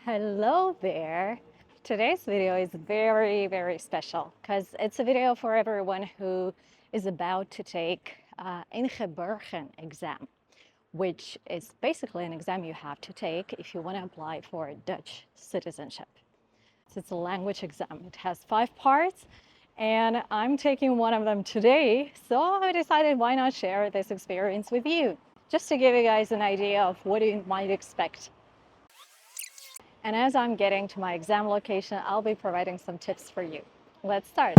Hello there. Today's video is very special because it's a video for everyone who is about to take Inburgeren exam, which is basically an exam you have to take if you want to apply for Dutch citizenship. So it's a language exam. It has 5 parts and I'm taking one of them today. So I decided why not share this experience with you, just to give you guys an idea of what you might expect. And as I'm getting to my exam location, I'll be providing some tips for you. Let's start.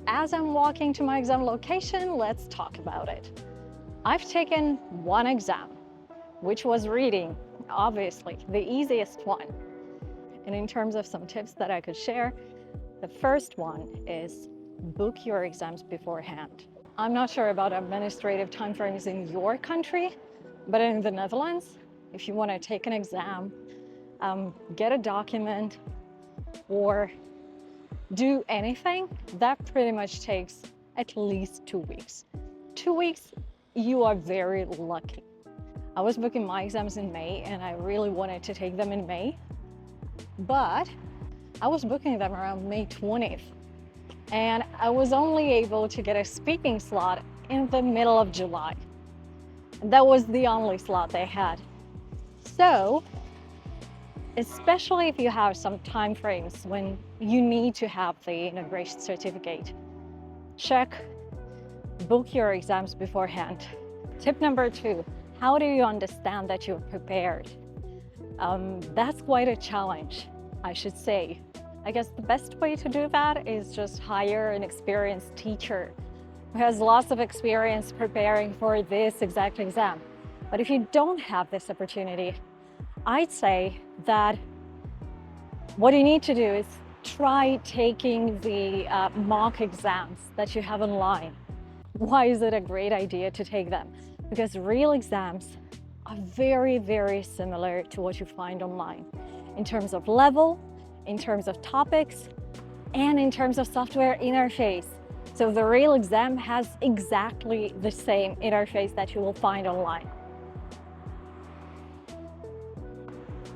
As I'm walking to my exam location, let's talk about it. I've taken one exam, which was reading, obviously, the easiest one. And in terms of some tips that I could share, the first one is book your exams beforehand. I'm not sure about administrative timeframes in your country, but in the Netherlands, if you want to take an exam, get a document, or do anything, that pretty much takes at least 2 weeks. 2 weeks, you are very lucky. I was booking my exams in May and I really wanted to take them in May, but I was booking them around May 20th and I was only able to get a speaking slot in the middle of July. That was the only slot they had. So, especially if you have some time frames when you need to have the integration certificate, book your exams beforehand. Tip number 2, how do you understand that you're prepared? That's quite a challenge, I should say. I guess the best way to do that is just hire an experienced teacher who has lots of experience preparing for this exact exam. But if you don't have this opportunity, I'd say that what you need to do is try taking the mock exams that you have online. Why is it a great idea to take them? Because real exams are very similar to what you find online in terms of level, in terms of topics, and in terms of software interface. So the real exam has exactly the same interface that you will find online.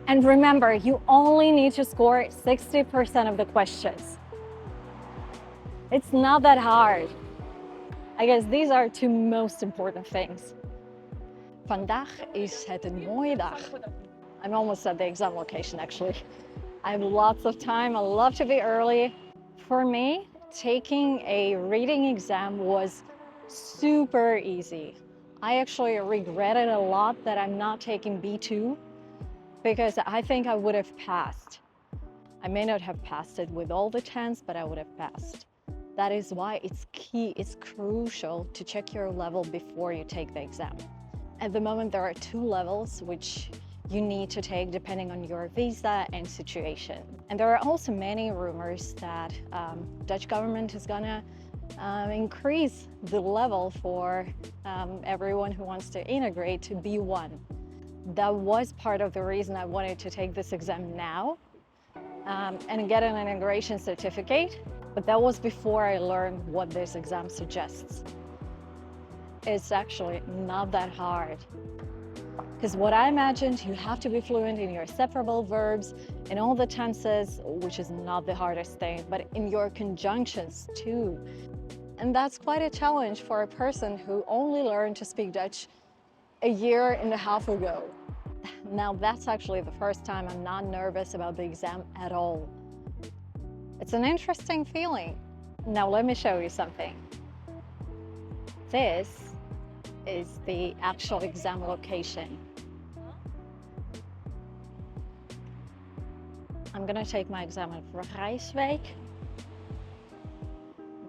And remember, you only need to score 60% of the questions. It's not that hard. I guess these are 2 most important things. Vandaag is het een mooie dag. I'm almost at the exam location actually. I have lots of time, I love to be early. For me, taking a reading exam was super easy. I actually regretted a lot that I'm not taking B2, because I think I would have passed. I may not have passed it with all the 10s, but I would have passed. That is why it's key, it's crucial to check your level before you take the exam. At the moment, there are 2 levels which you need to take depending on your visa and situation. And there are also many rumors that Dutch government is gonna increase the level for everyone who wants to integrate to B1. That was part of the reason I wanted to take this exam now and get an integration certificate, but that was before I learned what this exam suggests. It's actually not that hard. Because what I imagined, you have to be fluent in your separable verbs, in all the tenses, which is not the hardest thing, but in your conjunctions too. And that's quite a challenge for a person who only learned to speak Dutch a year and a half ago. Now that's actually the first time I'm not nervous about the exam at all. It's an interesting feeling. Now let me show you something. This is the actual exam location. I'm gonna take my exam in Rijswijk.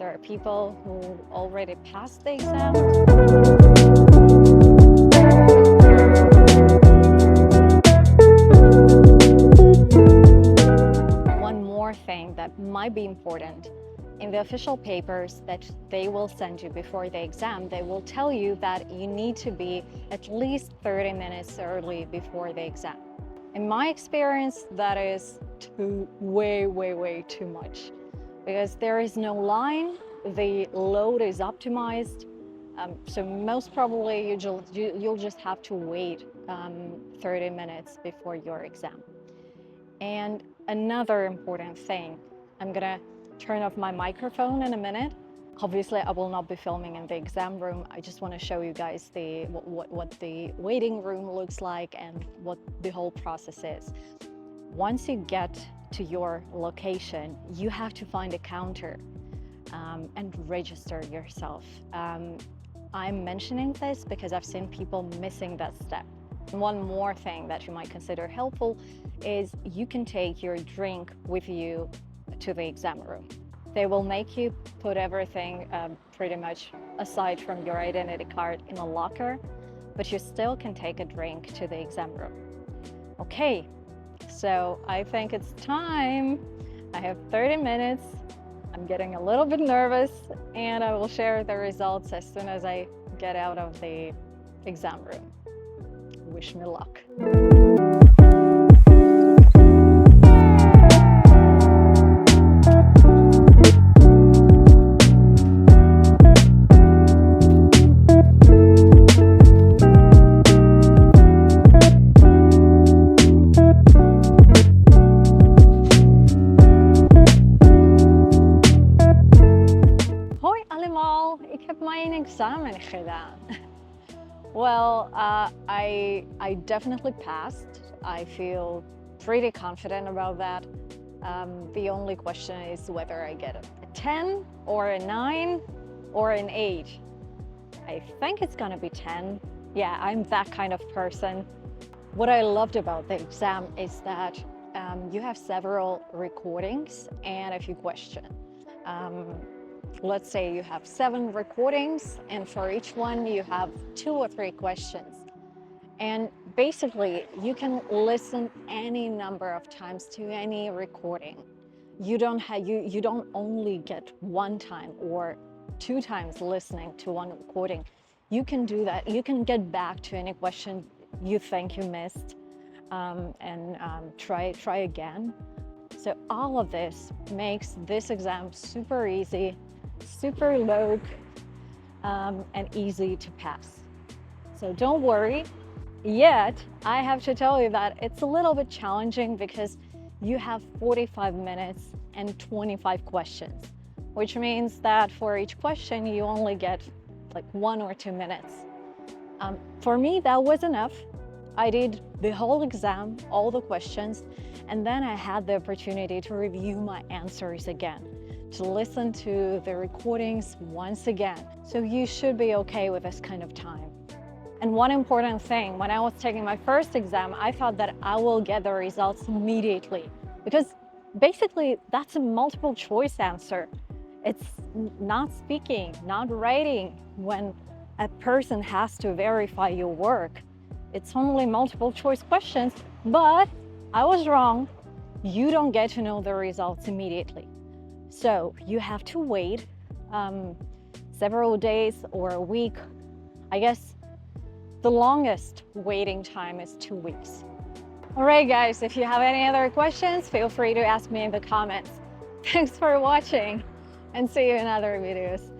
There are people who already passed the exam. One more thing that might be important. In the official papers that they will send you before the exam, they will tell you that you need to be at least 30 minutes early before the exam. In my experience, that is way too much, because there is no line, the load is optimized, so most probably you'll just have to wait 30 minutes before your exam. And another important thing, I'm gonna turn off my microphone in a minute. Obviously, I will not be filming in the exam room. I just want to show you guys what the waiting room looks like and what the whole process is. Once you get to your location, you have to find a counter and register yourself. I'm mentioning this because I've seen people missing that step. One more thing that you might consider helpful is you can take your drink with you to the exam room. They will make you put everything pretty much aside from your identity card in a locker, but you still can take a drink to the exam room. Okay, so I think it's time. I have 30 minutes. I'm getting a little bit nervous, and I will share the results as soon as I get out of the exam room. Wish me luck. Hoi allemaal, ik heb mijn examen gedaan. Well, I definitely passed. I feel pretty confident about that. The only question is whether I get a 10 or a 9 or an 8. I think it's gonna be 10. Yeah, I'm that kind of person. What I loved about the exam is that you have several recordings and a few questions. Let's say you have 7 recordings, and for each one you have 2 or 3 questions. And basically, you can listen any number of times to any recording. You don't only get 1 time or 2 times listening to one recording. You can do that. You can get back to any question you think you missed and try again. So all of this makes this exam super easy, super low, and easy to pass. So don't worry. Yet, I have to tell you that it's a little bit challenging because you have 45 minutes and 25 questions, which means that for each question, you only get like 1 or 2 minutes. For me, that was enough. I did the whole exam, all the questions, and then I had the opportunity to review my answers again, to listen to the recordings once again. So you should be okay with this kind of time. And one important thing, when I was taking my first exam, I thought that I will get the results immediately, because basically that's a multiple choice answer. It's not speaking, not writing. When a person has to verify your work, it's only multiple choice questions, but I was wrong. You don't get to know the results immediately. So you have to wait several days or a week. I guess the longest waiting time is 2 weeks. All right, guys, if you have any other questions, feel free to ask me in the comments. Thanks for watching, and see you in other videos.